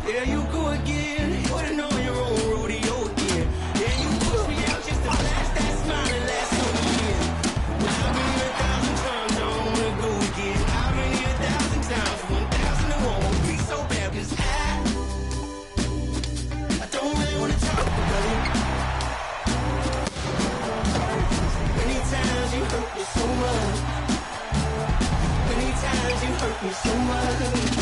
There you go again. You wanna know your own rodeo again. Yeah, you push me out just to flash that smile and last so years. But I've been here 1,000 times, I don't wanna go again. I've been here 1,000 times, 1,000 it won't be so bad, 'cause I don't really wanna talk about it. Many times you hurt me so much. Many times you hurt me so much.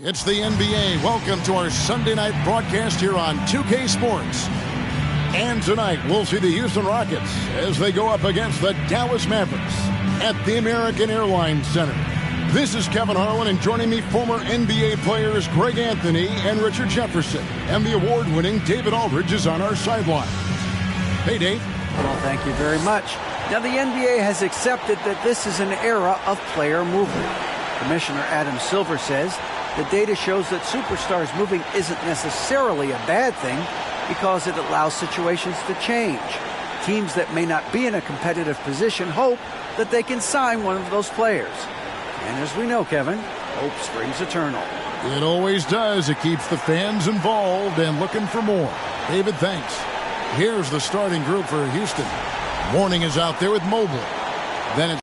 It's the NBA. Welcome to our Sunday night broadcast here on 2K Sports. And tonight, we'll see the Houston Rockets as they go up against the Dallas Mavericks at the American Airlines Center. This is Kevin Harlan, and joining me, former NBA players Greg Anthony and Richard Jefferson. And the award-winning David Aldridge is on our sideline. Hey, Dave. Well, thank you very much. Now, the NBA has accepted that this is an era of player movement. Commissioner Adam Silver says the data shows that superstars moving isn't necessarily a bad thing because it allows situations to change. Teams that may not be in a competitive position hope that they can sign one of those players. And as we know, Kevin, hope springs eternal. It always does. It keeps the fans involved and looking for more. David, thanks. Here's the starting group for Houston. Mourning is out there with Mobley. Then it's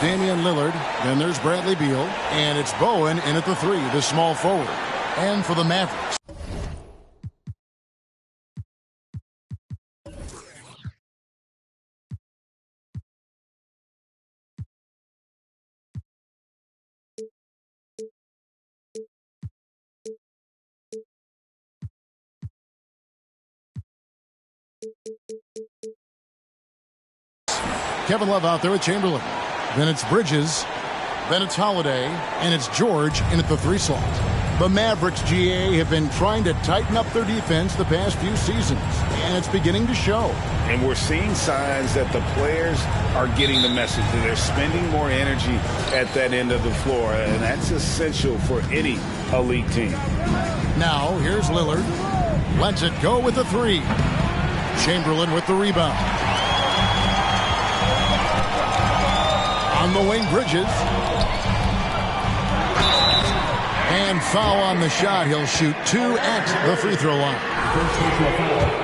Damian Lillard, then there's Bradley Beal, and it's Bowen in at the 3, the small forward. And for the Mavericks, Kevin Love out there with Chamberlain. Then it's Bridges, then it's Holiday, and it's George in at the 3 slot. The Mavericks, GA, have been trying to tighten up their defense the past few seasons, and it's beginning to show. And we're seeing signs that the players are getting the message that they're spending more energy at that end of the floor, and that's essential for any elite team. Now, here's Lillard. Lets it go with the 3. Chamberlain with the rebound. On the wing, Bridges. And foul on the shot. He'll shoot 2 at the free throw line.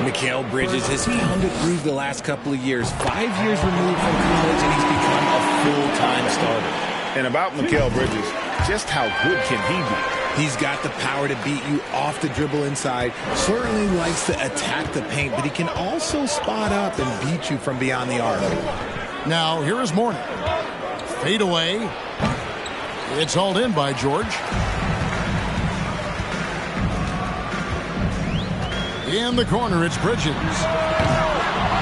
Mikal Bridges has found a groove the last couple of years. 5 years removed from college, and he's become a full-time starter. And about Mikal Bridges, just how good can he be? He's got the power to beat you off the dribble inside. Certainly likes to attack the paint, but he can also spot up and beat you from beyond the arc. Now, here is Mourning. Fade away. It's hauled in by George. In the corner, it's Bridges.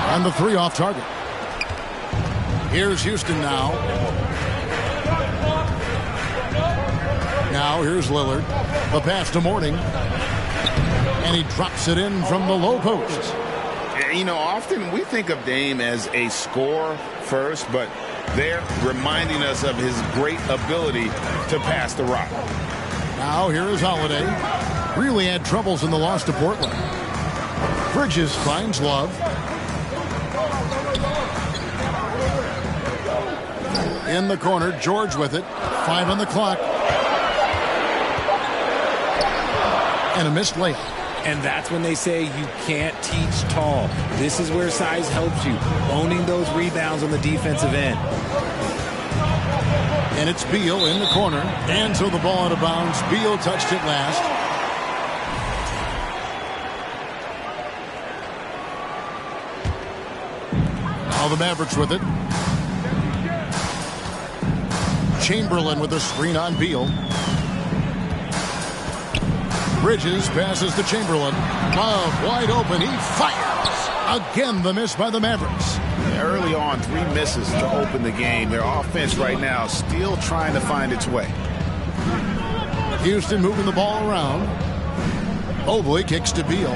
And the 3 off target. Here's Houston now. Now here's Lillard. The pass to Mourning. And he drops it in from the low post. You know, often we think of Dame as a scorer first, but they're reminding us of his great ability to pass the rock. Now here is Holiday. Really had troubles in the loss to Portland. Bridges finds Love. In the corner, George with it. 5 on the clock. And a missed layup. And that's when they say you can't teach tall. This is where size helps you, owning those rebounds on the defensive end. And it's Beal in the corner. And so the ball out of bounds. Beal touched it last. Now the Mavericks with it. Chamberlain with a screen on Beal. Bridges passes to Chamberlain. Love wide open. He fires. Again, the miss by the Mavericks. Early on, 3 misses to open the game. Their offense right now still trying to find its way. Houston moving the ball around. Mobley kicks to Beal.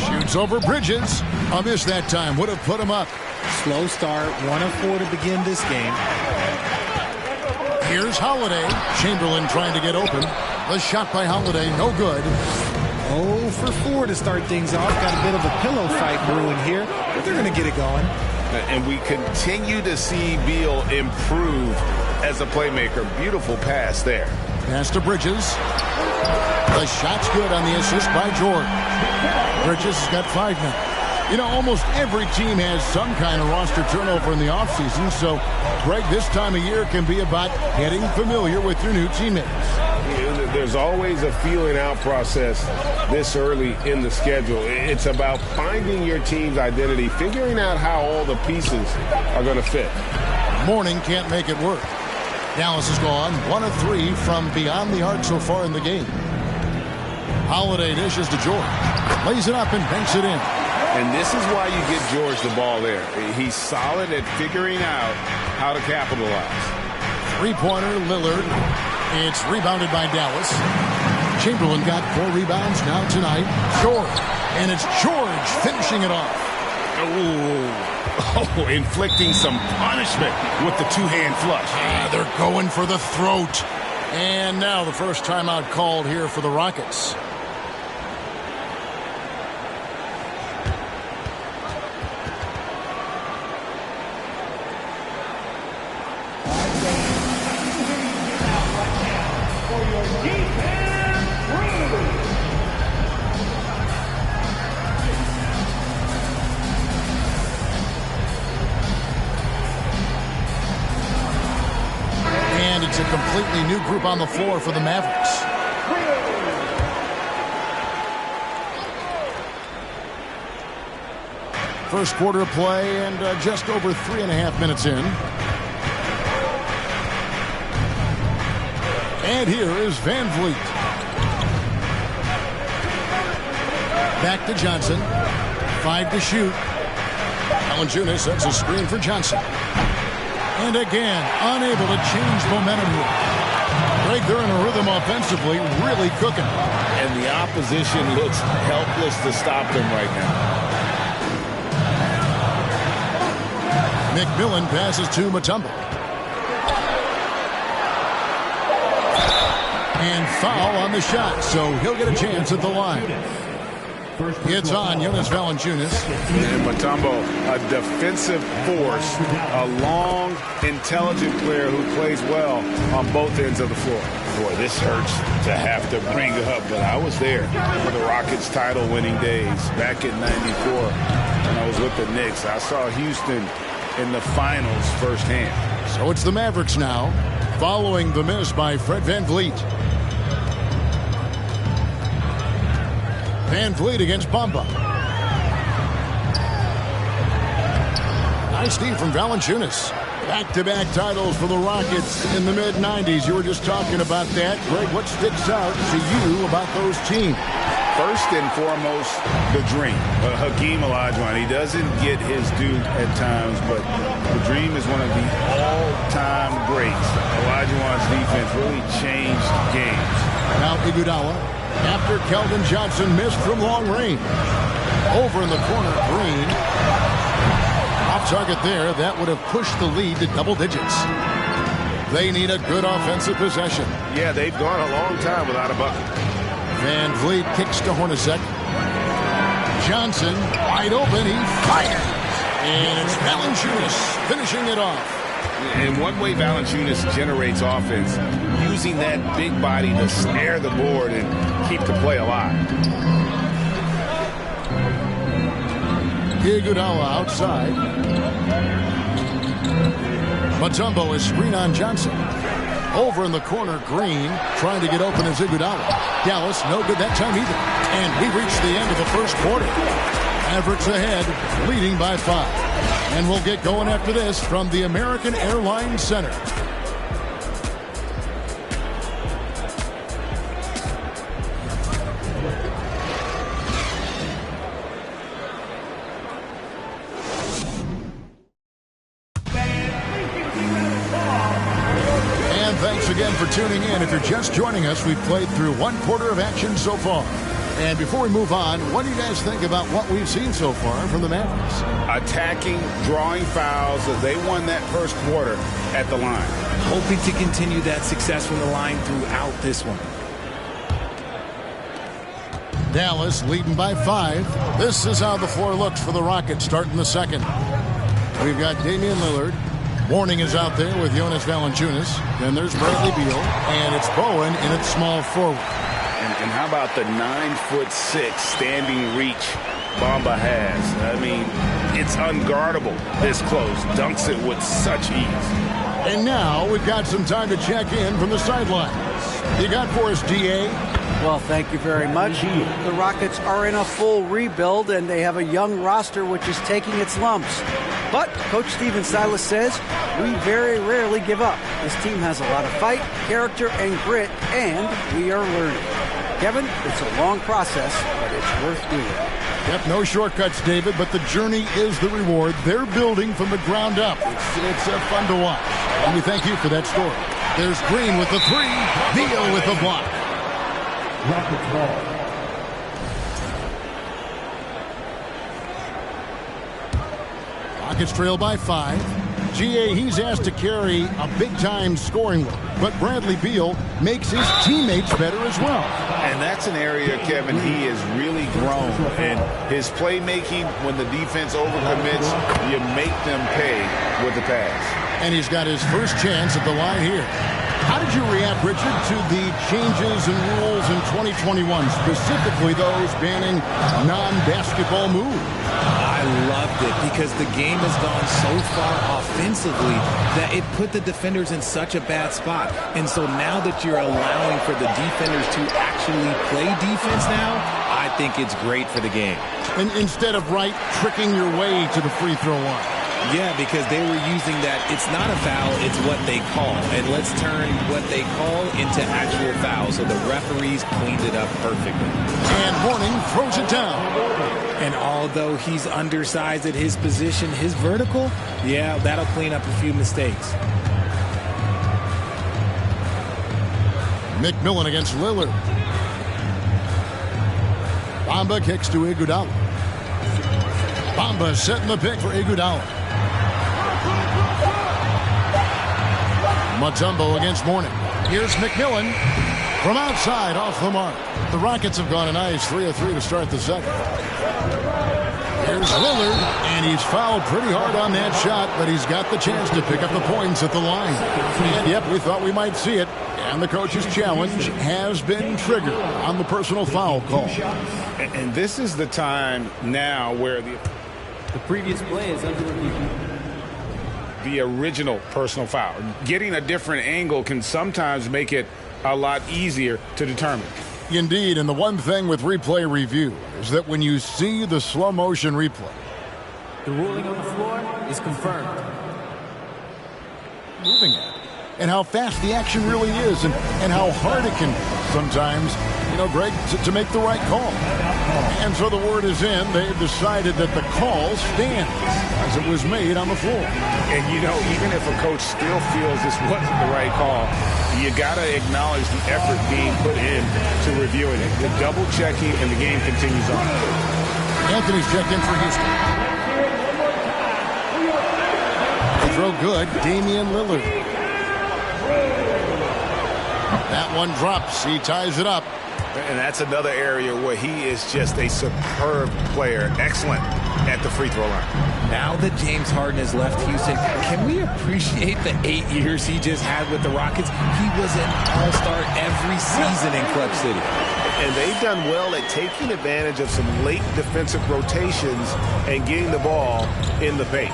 Shoots over Bridges. A miss that time. Would have put him up. Slow start, 1 of 4 to begin this game. Here's Holiday. Chamberlain trying to get open. The shot by Holiday, no good. 0 for 4 to start things off. Got a bit of a pillow fight brewing here, but they're going to get it going. And we continue to see Beal improve as a playmaker. Beautiful pass there. Pass to Bridges. The shot's good on the assist by George. Bridges has got 5 now. You know, almost every team has some kind of roster turnover in the offseason, so, Greg, this time of year can be about getting familiar with your new teammates. There's always a feeling out process this early in the schedule. It's about finding your team's identity, figuring out how all the pieces are going to fit. Morning can't make it work. Dallas has gone 1 of 3 from beyond the arc so far in the game. Holiday dishes to George. Lays it up and banks it in. And this is why you get George the ball there. He's solid at figuring out how to capitalize. 3-pointer, Lillard. It's rebounded by Dallas. Chamberlain got 4 rebounds now tonight. George. And it's George finishing it off. Oh, inflicting some punishment with the 2-hand flush. They're going for the throat. And now the first timeout called here for the Rockets. It's a completely new group on the floor for the Mavericks. First quarter of play and just over 3.5 minutes in. And here is Van Vliet. Back to Johnson. 5 to shoot. Valanciunas sets a screen for Johnson. And again, unable to change momentum here. Greg, they're in a rhythm offensively, really cooking. And the opposition looks helpless to stop them right now. McMillan passes to Mutombo. And foul on the shot, so he'll get a chance at the line. It's on Jonas Valanciunas. And Mutombo, a defensive force, a long, intelligent player who plays well on both ends of the floor. Boy, this hurts to have to bring up, but I was there for the Rockets title-winning days back in '94 when I was with the Knicks. I saw Houston in the finals firsthand. So it's the Mavericks now, following the miss by Fred Van Vliet. Van Vliet against Bamba. Nice steal from Valanciunas. Back-to-back titles for the Rockets in the mid-'90s. You were just talking about that. Greg, what sticks out to you about those teams? First and foremost, the dream. Hakeem Olajuwon, he doesn't get his due at times, but the dream is one of the all-time greats. Olajuwon's defense really changed games. Now Iguodala, after Keldon Johnson missed from long range. Over in the corner, Green. Off Off target there, that would have pushed the lead to double digits. They need a good offensive possession. Yeah, they've gone a long time without a bucket. Van Vliet kicks to Hornacek. Johnson, wide open, he fires. And it's Valanciunas finishing it off. And one way Valanciunas generates offense, using that big body to snare the board and keep the play alive. Iguodala outside. Mutombo is screen on Johnson. Over in the corner, Green trying to get open as Iguodala. Dallas, no good that time either. And we reach the end of the first quarter. Mavericks ahead, leading by 5. And we'll get going after this from the American Airlines Center. And thanks again for tuning in. If you're just joining us, we've played through one quarter of action so far. And before we move on, what do you guys think about what we've seen so far from the Mavericks? Attacking, drawing fouls. They won that first quarter at the line. Hoping to continue that success from the line throughout this one. Dallas leading by 5. This is how the floor looks for the Rockets starting the second. We've got Damian Lillard. Mourning is out there with Jonas Valanciunas. Then there's Bradley Beal. And it's Bowen in its small forward. And how about the 9'6" standing reach Bamba has? I mean, it's unguardable this close. Dunks it with such ease. And now we've got some time to check in from the sidelines. You got for us, DA? Well, thank you very much. The Rockets are in a full rebuild, and they have a young roster which is taking its lumps. But Coach Stephen Silas says we very rarely give up. This team has a lot of fight, character, and grit, and we are learning. Kevin, it's a long process, but it's worth doing. Yep, no shortcuts, David, but the journey is the reward. They're building from the ground up. It's fun to watch. And we thank you for that story. There's Green with the 3, Beal with the block. Rockets ball. Rockets trail by 5. GA, he's asked to carry a big-time scoring load, but Bradley Beal makes his teammates better as well. And that's an area, Kevin, he has really grown. And his playmaking, when the defense overcommits, you make them pay with the pass. And he's got his first chance at the line here. How did you react, Richard, to the changes and rules in 2021, specifically those banning non-basketball moves? I loved it because the game has gone so far offensively that it put the defenders in such a bad spot. And so now that you're allowing for the defenders to actually play defense now, I think it's great for the game. And instead of tricking your way to the free throw line. Yeah, because they were using that it's not a foul, it's what they call. And let's turn what they call into actual foul. So the referees cleaned it up perfectly. And Mourning throws it down. And although he's undersized at his position, his vertical, yeah, that'll clean up a few mistakes. McMillan against Lillard. Bamba kicks to Iguodala. Bamba setting the pick for Iguodala. Mutombo against Mourning. Here's McMillan from outside off the mark. The Rockets have gone a nice 3 of 3 to start the second. Here's Lillard, and he's fouled pretty hard on that shot, but he's got the chance to pick up the points at the line. And yep, we thought we might see it. And the coach's challenge has been triggered on the personal foul call. And this is the time now where the previous play is under review. The original personal foul. Getting a different angle can sometimes make it a lot easier to determine. Indeed, and the one thing with replay review is that when you see the slow motion replay, The ruling on the floor is confirmed. Moving it. And how fast the action really is and how hard it can sometimes, Greg, to make the right call. And so the word is in. They've decided that the call stands as it was made on the floor. And, even if a coach still feels this wasn't the right call, you got to acknowledge the effort being put in to reviewing it, the double checking, and the game continues on. Anthony's checked in for Houston. throw good. Damian Lillard. That one drops. He ties it up. And that's another area where he is just a superb player. Excellent at the free throw line. Now that James Harden has left Houston, can we appreciate the 8 years he just had with the Rockets? He was an all-star every season in Clutch City. And they've done well at taking advantage of some late defensive rotations and getting the ball in the paint.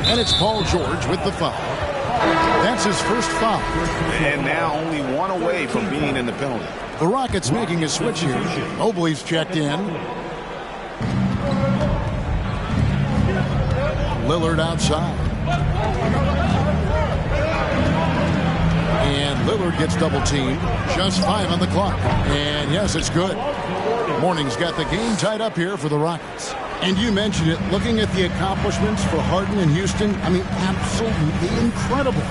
And it's Paul George with the foul. That's his first foul. And now only one away from being in the penalty. The Rockets making a switch here. Mobley's checked in. Lillard outside. And Lillard gets double teamed. Just 5 on the clock. And yes, it's good. Morning's got the game tied up here for the Rockets. And you mentioned it, looking at the accomplishments for Harden in Houston, I mean, absolutely incredible.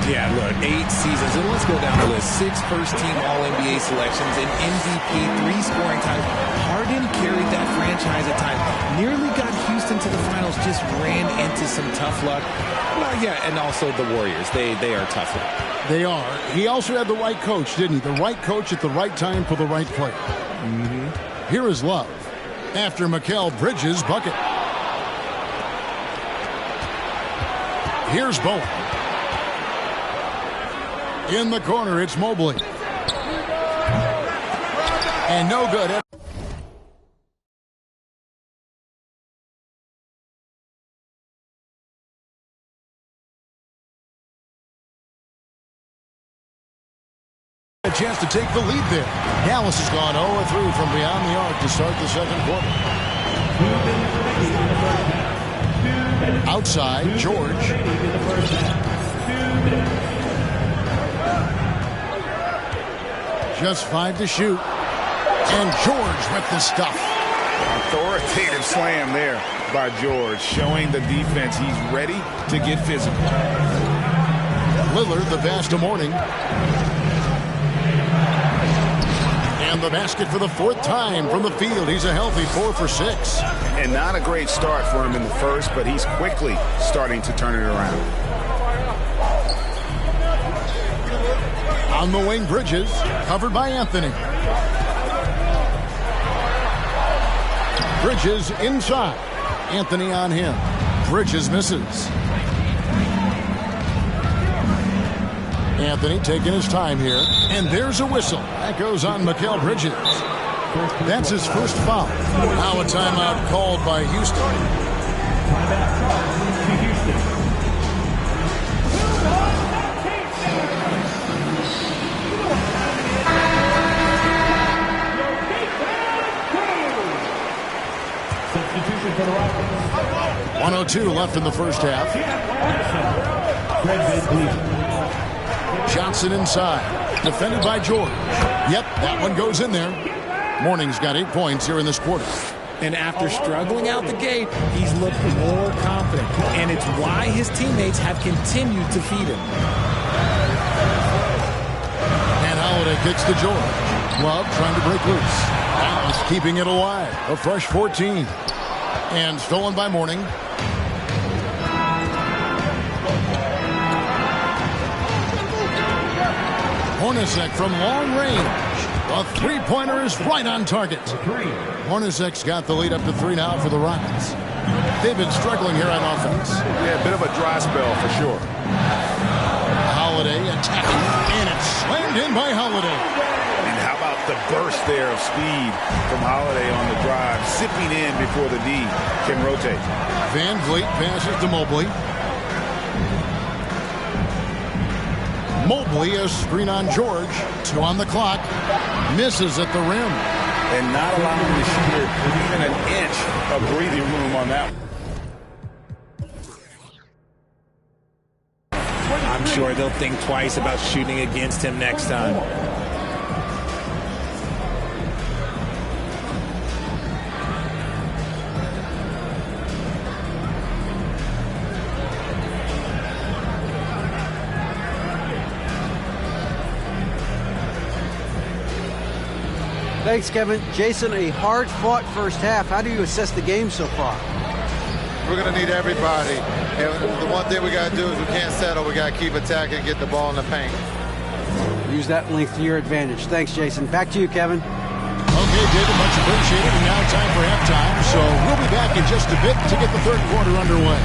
Yeah, look, 8 seasons. And let's go down the list. 6 first-team All-NBA selections, an MVP, 3 scoring titles. Harden carried that franchise at times. Nearly got Houston to the finals, just ran into some tough luck. Well, yeah, and also the Warriors. They are tough luck. They are. He also had the right coach, didn't he? The right coach at the right time for the right player. Here is Love after Mikal Bridges' bucket. Here's Bowen. In the corner, it's Mobley. And no good. A chance to take the lead there. Dallas has gone 0-3 from beyond the arc to start the second quarter. Outside, George. Just 5 to shoot. And George with the stuff. Authoritative slam there by George, showing the defense he's ready to get physical. Lillard, the pass to Morning. And the basket for the 4th time from the field. He's a healthy 4 for 6. And not a great start for him in the first, but he's quickly starting to turn it around. On the wing, Bridges, covered by Anthony. Bridges inside. Anthony on him. Bridges misses. Anthony taking his time here. And there's a whistle. That goes on Mikal Bridges. That's his first foul. Now a timeout called by Houston. Substitution for the Rockets. 1:02 left in the first half. Johnson inside. Defended by George. Yep, that one goes in there. Morning's got 8 points here in this quarter. And after struggling out the gate, he's looked more confident. And it's why his teammates have continued to feed him. And Holiday kicks to George. Love trying to break loose. Dallas keeping it alive. A fresh 14. And stolen by Morning. Hornacek from long range. The three-pointer is right on target. Hornacek's got the lead up to 3 now for the Rockets. They've been struggling here on offense. Yeah, a bit of a dry spell for sure. Holiday attacking, and it's slammed in by Holiday. And how about the burst there of speed from Holiday on the drive, sipping in before the D can rotate. Van Vliet passes to Mobley. Mobley, a screen on George. 2 on the clock. Misses at the rim. And not allowing the shooter even an inch of breathing room on that one. I'm sure they'll think twice about shooting against him next time. Thanks, Kevin. Jason, a hard-fought first half. How do you assess the game so far? We're going to need everybody. And the one thing we got to do is we can't settle. We got to keep attacking and get the ball in the paint. Use that length to your advantage. Thanks, Jason. Back to you, Kevin. Okay, David, much appreciated. And now time for halftime. So we'll be back in just a bit to get the third quarter underway.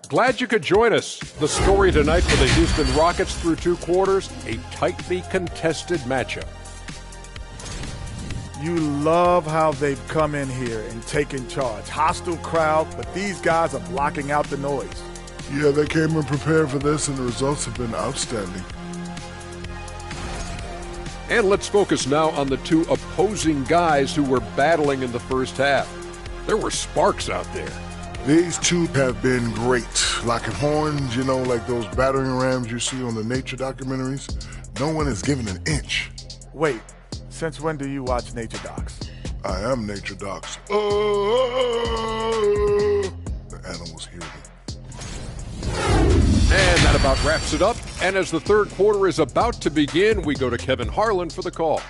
Glad you could join us. The story tonight for the Houston Rockets through 2 quarters, a tightly contested matchup. You love how they've come in here and taken charge. Hostile crowd, but these guys are blocking out the noise. Yeah, they came in prepared for this, and the results have been outstanding. And let's focus now on the 2 opposing guys who were battling in the first half. There were sparks out there. These 2 have been great. Locking horns, you know, like those battering rams you see on the nature documentaries. No one is given an inch. Wait, since when do you watch nature docs? I am nature docs. The animals hear me. And that about wraps it up. And as the third quarter is about to begin, we go to Kevin Harlan for the call.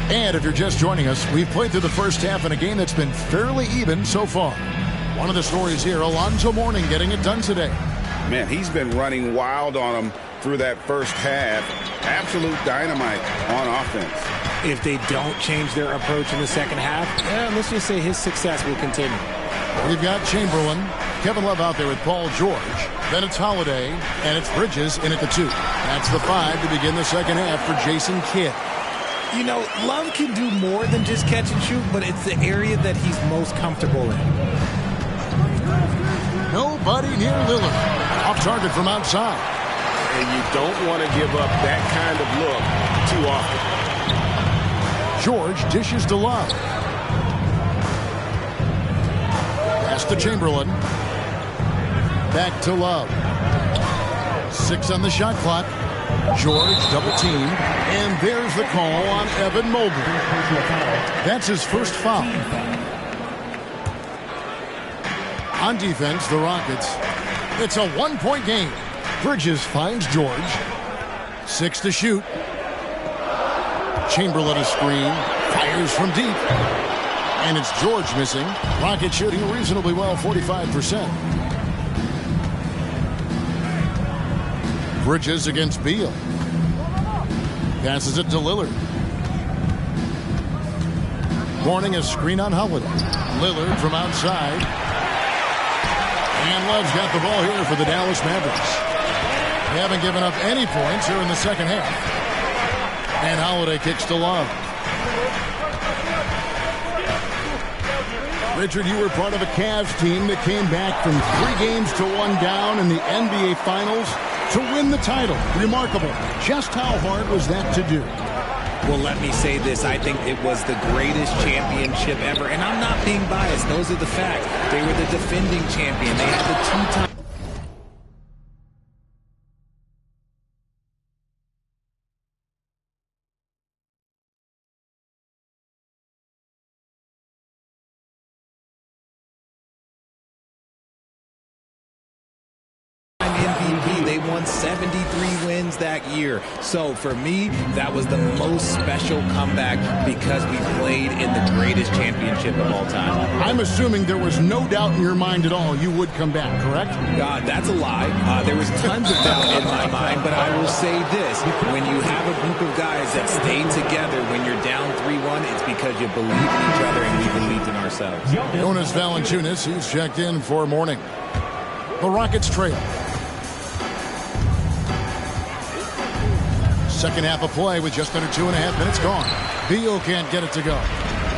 And if you're just joining us, we've played through the first half in a game that's been fairly even so far. One of the stories here, Alonzo Mourning getting it done today. Man, he's been running wild on them through that first half. Absolute dynamite on offense. If they don't change their approach in the second half, let's just say his success will continue. We've got Chamberlain, Kevin Love out there with Paul George. Then it's Holiday, and it's Bridges in at the 2. That's the 5 to begin the second half for Jason Kidd. You know, Love can do more than just catch and shoot, but it's the area that he's most comfortable in. Nobody near Lillard. Off target from outside. And you don't want to give up that kind of look too often. George dishes to Love. Pass to Chamberlain. Back to Love. 6 on the shot clock. George double teamed, and there's the call on Evan Mobley. That's his first foul. On defense, the Rockets. It's a 1-point game. Bridges finds George. 6 to shoot. Chamberlain a screen. Fires from deep. And it's George missing. Rockets shooting reasonably well, 45%. Bridges against Beal. Passes it to Lillard. Mourning a screen on Holiday. Lillard from outside. And Love's got the ball here for the Dallas Mavericks. They haven't given up any points here in the second half. And Holiday kicks to Love. Richard, you were part of a Cavs team that came back from 3 games to 1 down in the NBA Finals to win the title. Remarkable. Just how hard was that to do? Well, let me say this. I think it was the greatest championship ever. And I'm not being biased. Those are the facts. They were the defending champion. They had the 2-time. MVP. They won 73 wins that year. So for me, that was the most special comeback because we played in the greatest championship of all time. I'm assuming there was no doubt in your mind at all you would come back, correct? That's a lie. There was tons of doubt in my mind, but I will say this. When you have a group of guys that stay together when you're down 3-1, it's because you believe in each other and we believed in ourselves. Jonas Valanciunas, he's checked in for morning. The Rockets trail. Second half of play with just under 2.5 minutes gone. Beal can't get it to go.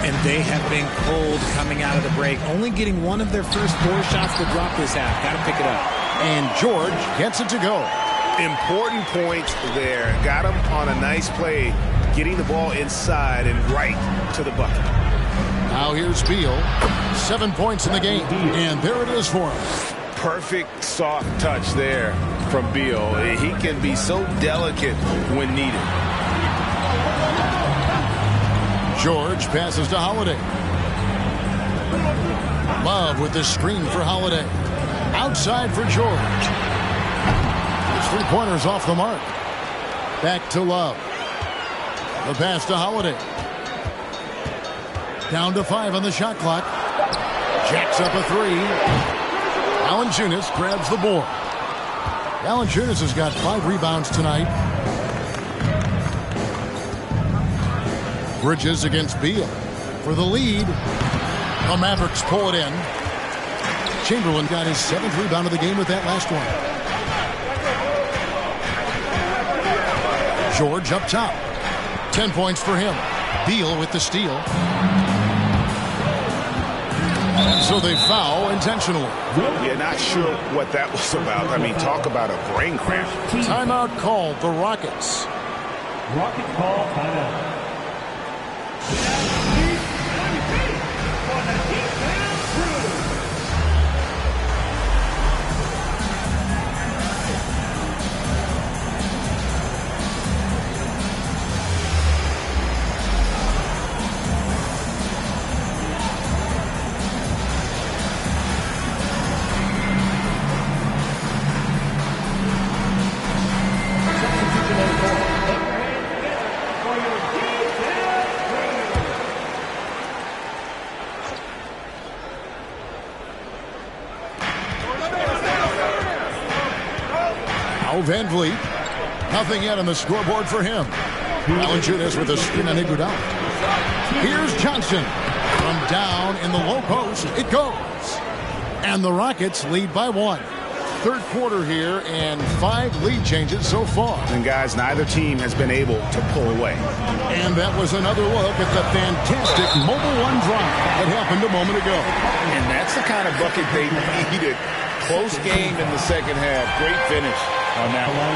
And they have been cold coming out of the break, only getting one of their first 4 shots to drop this half. Got to pick it up. And George gets it to go. Important points there. Got him on a nice play, getting the ball inside and right to the bucket. Now here's Beal. 7 points in the game. And there it is for him. Perfect soft touch there from Beal. He can be so delicate when needed. George passes to Holiday. Love with the screen for Holiday. Outside for George. His 3-pointers off the mark. Back to Love. The pass to Holiday. Down to 5 on the shot clock. Jacks up a 3. Valanciunas grabs the board. Valanciunas has got 5 rebounds tonight. Bridges against Beal for the lead. The Mavericks pull it in. Chamberlain got his 7th rebound of the game with that last one. George up top. 10 points for him. Beal with the steal. So they foul intentionally. Yeah, not sure what that was about. I mean, talk about a brain cramp. Timeout called the Rockets. Rocket call timeout. Van Vliet. Nothing yet on the scoreboard for him. Valanciunas with a screen on Iguodala. Here's Johnson. From down in the low post, it goes. And the Rockets lead by 1. Third quarter here and 5 lead changes so far. And guys, neither team has been able to pull away. And that was another look at the fantastic Mobile One drive that happened a moment ago. And that's the kind of bucket they needed. Close game in the second half. Great finish on that one.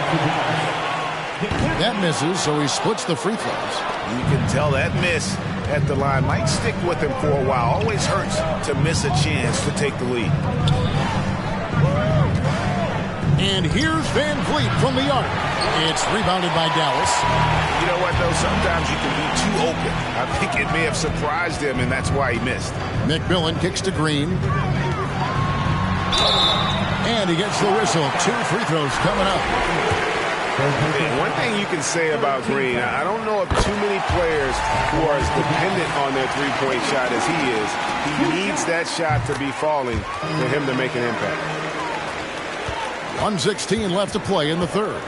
That misses, so he splits the free throws. You can tell that miss at the line might stick with him for a while. Always hurts to miss a chance to take the lead. And here's Van Vliet from the arc. It's rebounded by Dallas. You know what, though? Sometimes you can be too open. I think it may have surprised him, and that's why he missed. McMillan kicks to Green. And he gets the whistle. 2 free throws coming up. One thing you can say about Green, I don't know of too many players who are as dependent on their three-point shot as he is. He needs that shot to be falling for him to make an impact. 1:16 left to play in the third.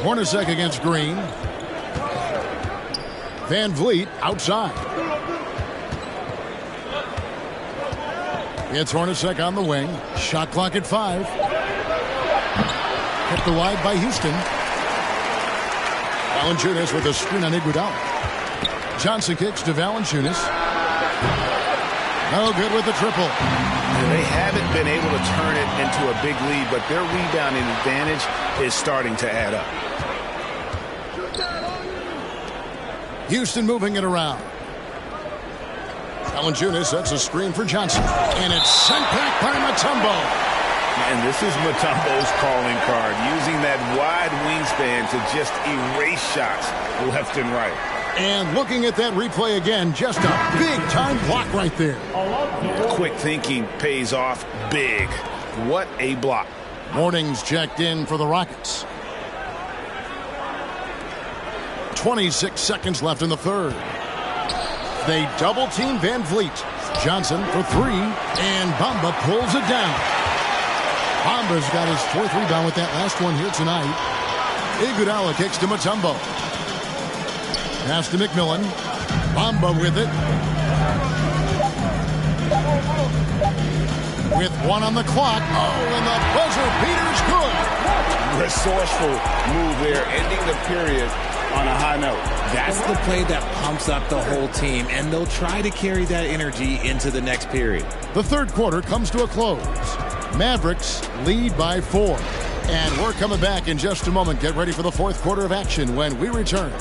Hornacek against Green. Van Vliet outside. It's Hornacek on the wing. Shot clock at 5. Kept wide by Houston. Valanciunas with a screen on Iguodala. Johnson kicks to Valanciunas. No good with the triple. They haven't been able to turn it into a big lead, but their rebounding advantage is starting to add up. Houston moving it around. Valanciunas sets a screen for Johnson. And it's sent back by Mutombo. And this is Mutombo's calling card, using that wide wingspan to just erase shots left and right. And looking at that replay again, just a big-time block right there. Quick thinking pays off big. What a block. Morning's checked in for the Rockets. 26 seconds left in the third. They double-team Van Vliet. Johnson for three, and Bamba pulls it down. Bamba's got his fourth rebound with that last one here tonight. Iguodala kicks to Mutombo. Pass to McMillan. Bamba with it. With one on the clock. Oh, and the buzzer beater's good. Resourceful move there, ending the period on a high note. That's the play that pumps up the whole team, and they'll try to carry that energy into the next period. The third quarter comes to a close. Mavericks lead by 4. And we're coming back in just a moment. Get ready for the fourth quarter of action when we return.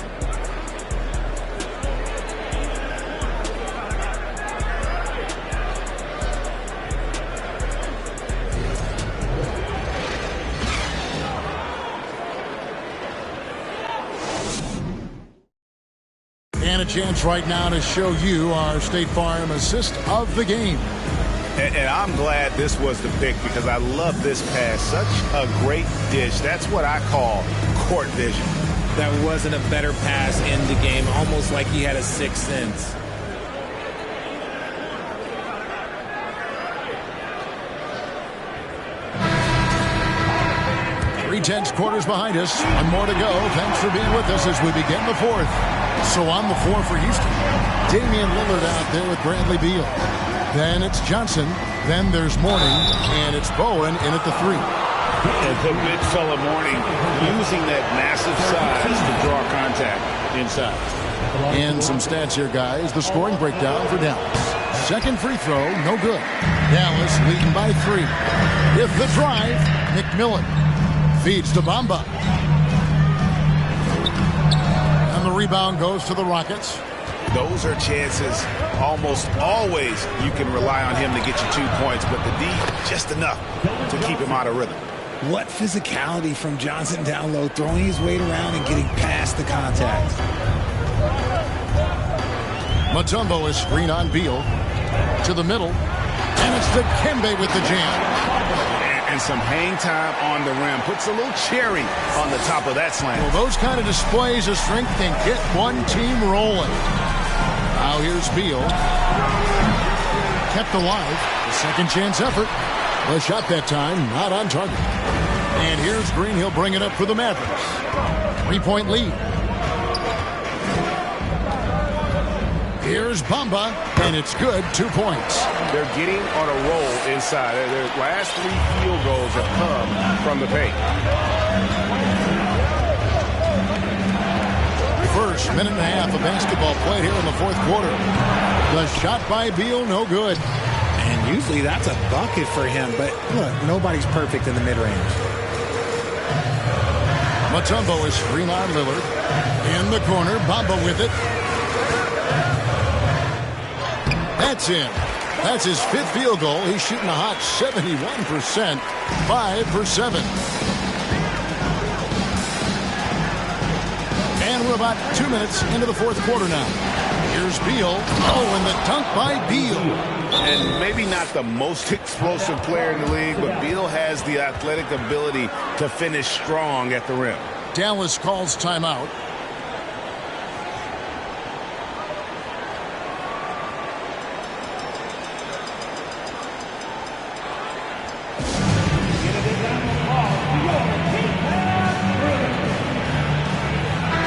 And a chance right now to show you our State Farm assist of the game. And I'm glad this was the pick because I love this pass. Such a great dish. That's what I call court vision. That wasn't a better pass in the game, almost like he had a sixth sense. Tense quarters behind us. One more to go. Thanks for being with us as we begin the fourth. So on the floor for Houston, Damian Lillard out there with Bradley Beal. Then it's Johnson. Then there's Mourning. And it's Bowen in at the 3. And the big fella Mourning using that massive size to draw contact inside. And some stats here, guys. The scoring breakdown for Dallas. Second free throw, no good. Dallas leading by 3. With the drive, McMillan. Feeds to Bamba. And the rebound goes to the Rockets. Those are chances almost always you can rely on him to get you 2 points, but the D just enough to keep him out of rhythm. What physicality from Johnson down low, throwing his weight around and getting past the contact. Mutombo is screen on Beal. To the middle. And it's Dikembe with the jam. And some hang time on the rim. Puts a little cherry on the top of that slam. Well, those kind of displays of strength can get one team rolling. Now here's Beal. Kept alive. The second chance effort. The shot that time not on target. And here's Green. He'll bring it up for the Mavericks. 3-point lead. Here's Bamba, and it's good. 2 points. They're getting on a roll inside. Their last 3 field goals have come from the paint. First minute and a half of basketball played here in the fourth quarter. The shot by Beal, no good. And usually that's a bucket for him, but look, nobody's perfect in the mid-range. Mutombo is screen on Lillard. In the corner, Bamba with it. That's in. That's his 5th field goal. He's shooting a hot 71%. 5 for 7. And we're about 2 minutes into the fourth quarter now. Here's Beal. Oh, and the dunk by Beal. And maybe not the most explosive player in the league, but Beal has the athletic ability to finish strong at the rim. Dallas calls timeout.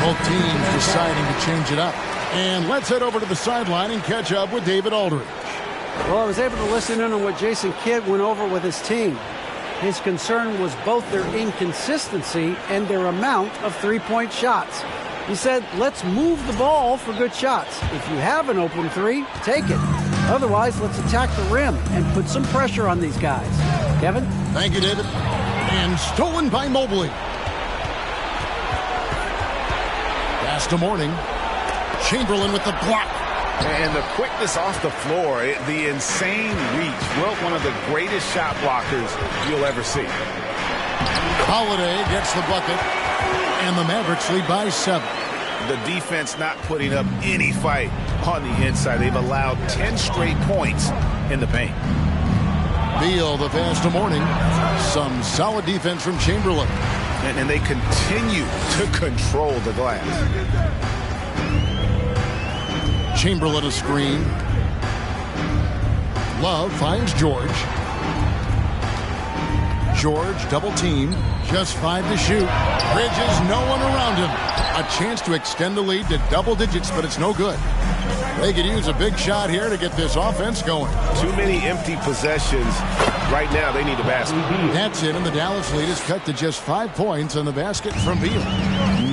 Both teams deciding to change it up. And let's head over to the sideline and catch up with David Aldridge. Well, I was able to listen in on what Jason Kidd went over with his team. His concern was both their inconsistency and their amount of three-point shots. He said, let's move the ball for good shots. If you have an open 3, take it. Otherwise, let's attack the rim and put some pressure on these guys. Kevin? Thank you, David. And stolen by Mobley. Pass to Mourning. Chamberlain with the block. And the quickness off the floor, the insane reach. Well, one of the greatest shot blockers you'll ever see. Holiday gets the bucket. And the Mavericks lead by 7. The defense not putting up any fight on the inside. They've allowed 10 straight points in the paint. Beal, the pass to Mourning. Some solid defense from Chamberlain. And they continue to control the glass. Chamberlain a screen. Love finds George. George double team. Just 5 to shoot. Bridges, no one around him. A chance to extend the lead to double digits, but it's no good. They could use a big shot here to get this offense going. Too many empty possessions. Right now, they need a basket. That's it, and the Dallas lead is cut to just 5 points on the basket from Beal.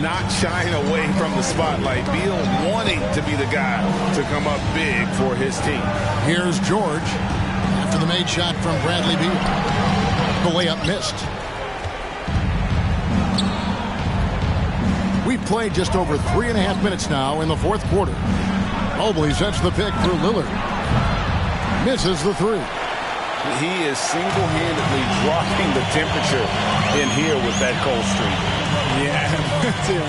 Not shying away from the spotlight. Beal wanting to be the guy to come up big for his team. Here's George after the made shot from Bradley Beal. The layup missed. We've played just over 3.5 minutes now in the fourth quarter. Mobley sets the pick for Lillard. Misses the three. He is single-handedly dropping the temperature in here with that cold streak. Yeah,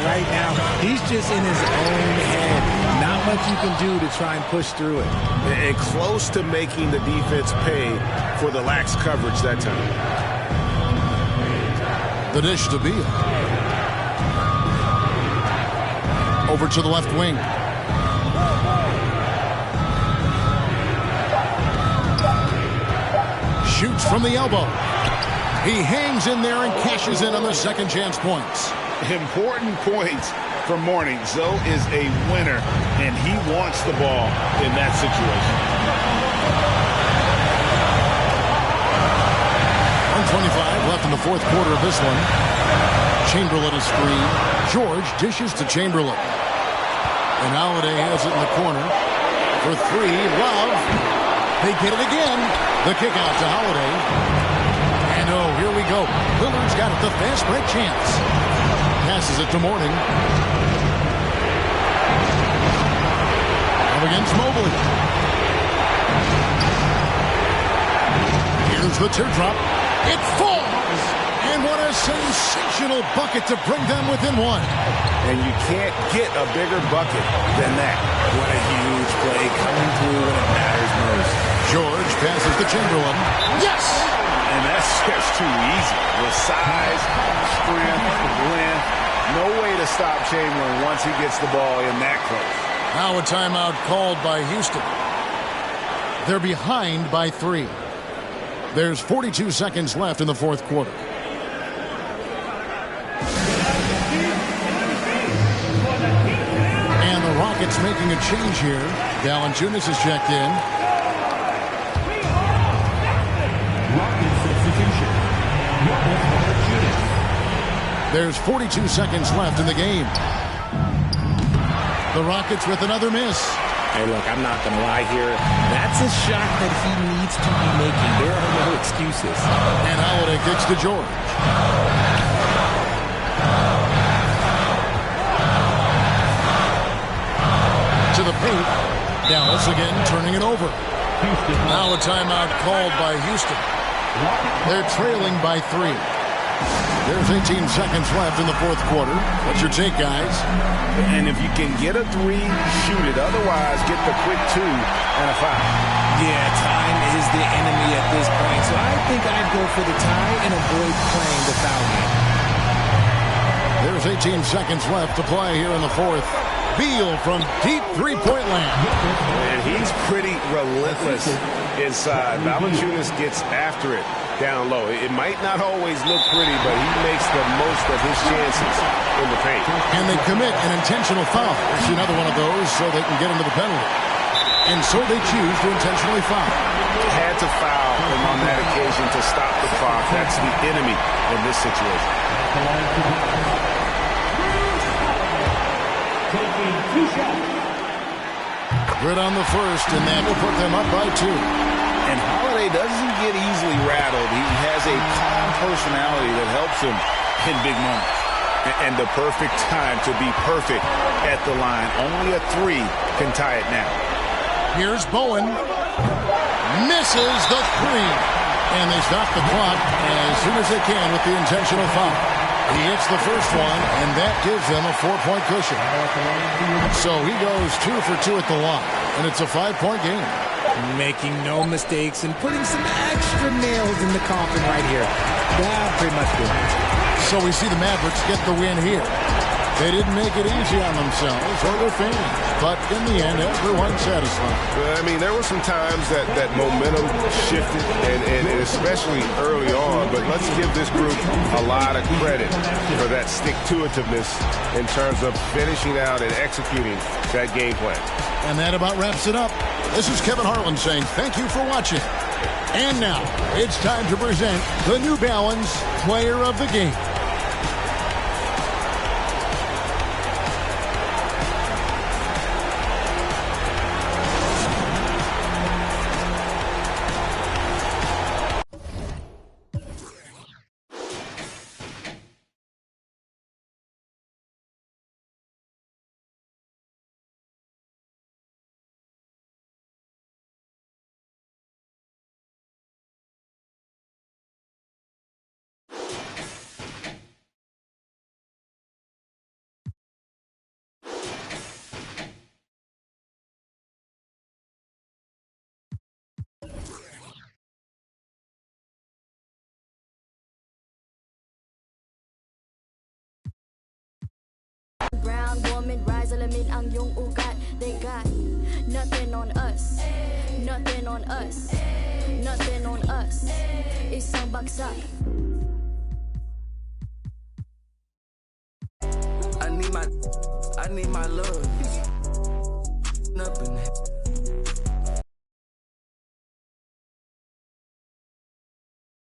right now, he's just in his own head. Not much you can do to try and push through it. And close to making the defense pay for the lax coverage that time. The dish to Beal. Over to the left wing. Shoots from the elbow. He hangs in there and cashes in on the second chance points. Important points for Mourning. Zoe is a winner, and he wants the ball in that situation. 1:25 left in the fourth quarter of this one. Chamberlain a screen. George dishes to Chamberlain. And Holiday has it in the corner. For three, Love. They get it again. The kick out to Holiday. And oh, here we go. Lillard's got it, the fast break chance. Passes it to Mourning. Up against Mobley. Here's the teardrop. It falls! And what a sensational bucket to bring them within one. And you can't get a bigger bucket than that. What a huge play coming through when it matters most. George passes to Chamberlain. Yes! And that's just too easy. With size, strength, length, no way to stop Chamberlain once he gets the ball in that close. Now a timeout called by Houston. They're behind by 3. There's 42 seconds left in the fourth quarter. And the Rockets making a change here. Valanciunas is checked in. Rockets substitution. There's 42 seconds left in the game. The Rockets with another miss. Hey, look, I'm not going to lie here. That's a shot that he needs to be making. There are no excuses. And Holiday kicks to George. To the paint. Dallas again turning it over. Now a timeout called by Houston. They're trailing by 3. There's 18 seconds left in the fourth quarter. What's your take, guys? And if you can get a 3, shoot it. Otherwise, get the quick 2 and a foul. Yeah, time is the enemy at this point. So I think I'd go for the tie and avoid playing the foul game. There's 18 seconds left to play here in the fourth. Beal from deep three-point land. And he's pretty relentless inside. Valanciunas gets after it down low. It might not always look pretty, but he makes the most of his chances in the paint. And they commit an intentional foul. There's another one of those so they can get into the penalty. And so they choose to intentionally foul. Had to foul him on that occasion to stop the clock. That's the enemy in this situation. Taking 2 shots. Good on the first, and that will put them up by 2. And Holiday doesn't get easily rattled. He has a calm personality that helps him in big moments. And the perfect time to be perfect at the line. Only a 3 can tie it now. Here's Bowen. Misses the 3. And they stop the clock as soon as they can with the intentional foul. He hits the first one, and that gives them a 4-point cushion. So he goes 2 for 2 at the line, and it's a 5-point game. Making no mistakes and putting some extra nails in the coffin right here. Yeah, pretty much good. So we see the Mavericks get the win here. They didn't make it easy on themselves or their fans, but in the end, everyone's satisfied. I mean, there were some times that momentum shifted, and especially early on, but let's give this group a lot of credit for that stick-to-itiveness in terms of finishing out and executing that game plan. And that about wraps it up. This is Kevin Harlan saying thank you for watching. And now, it's time to present the New Balance Player of the Game. Brown woman, rise, alamin ang iyong ugat. They got nothing on us, nothing on us, nothing on us. Isang bagsak. I need my love. Up in